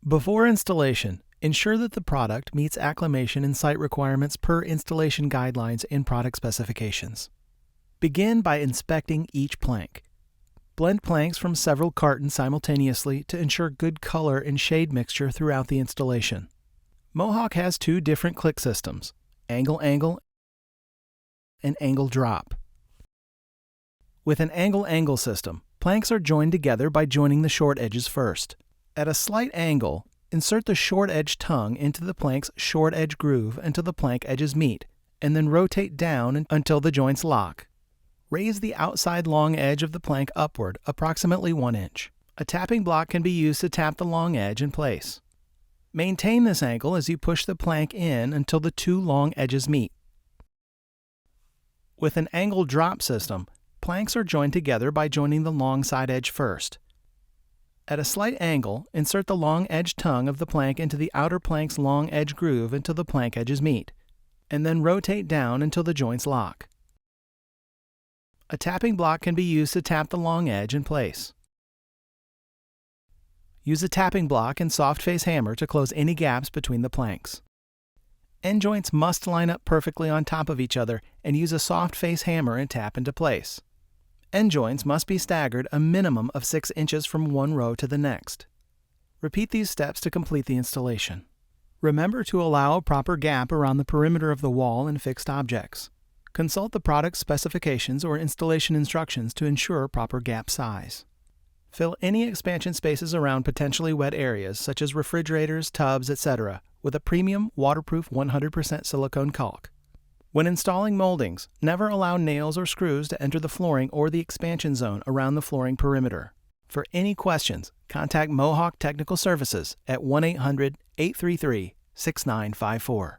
Before installation, ensure that the product meets acclimation and site requirements per installation guidelines and product specifications. Begin by inspecting each plank. Blend planks from several cartons simultaneously to ensure good color and shade mixture throughout the installation. Mohawk has two different click systems, angle-angle and angle-drop. With an angle-angle system, planks are joined together by joining the short edges first. At a slight angle, insert the short edge tongue into the plank's short edge groove until the plank edges meet, and then rotate down until the joints lock. Raise the outside long edge of the plank upward approximately 1 inch. A tapping block can be used to tap the long edge in place. Maintain this angle as you push the plank in until the two long edges meet. With an angle drop system, planks are joined together by joining the long side edge first. At a slight angle, insert the long edge tongue of the plank into the outer plank's long edge groove until the plank edges meet, and then rotate down until the joints lock. A tapping block can be used to tap the long edge in place. Use a tapping block and soft face hammer to close any gaps between the planks. End joints must line up perfectly on top of each other, and use a soft face hammer and tap into place. End joints must be staggered a minimum of 6 inches from one row to the next. Repeat these steps to complete the installation. Remember to allow a proper gap around the perimeter of the wall and fixed objects. Consult the product specifications or installation instructions to ensure proper gap size. Fill any expansion spaces around potentially wet areas, such as refrigerators, tubs, etc., with a premium, waterproof 100% silicone caulk. When installing moldings, never allow nails or screws to enter the flooring or the expansion zone around the flooring perimeter. For any questions, contact Mohawk Technical Services at 1-800-833-6954.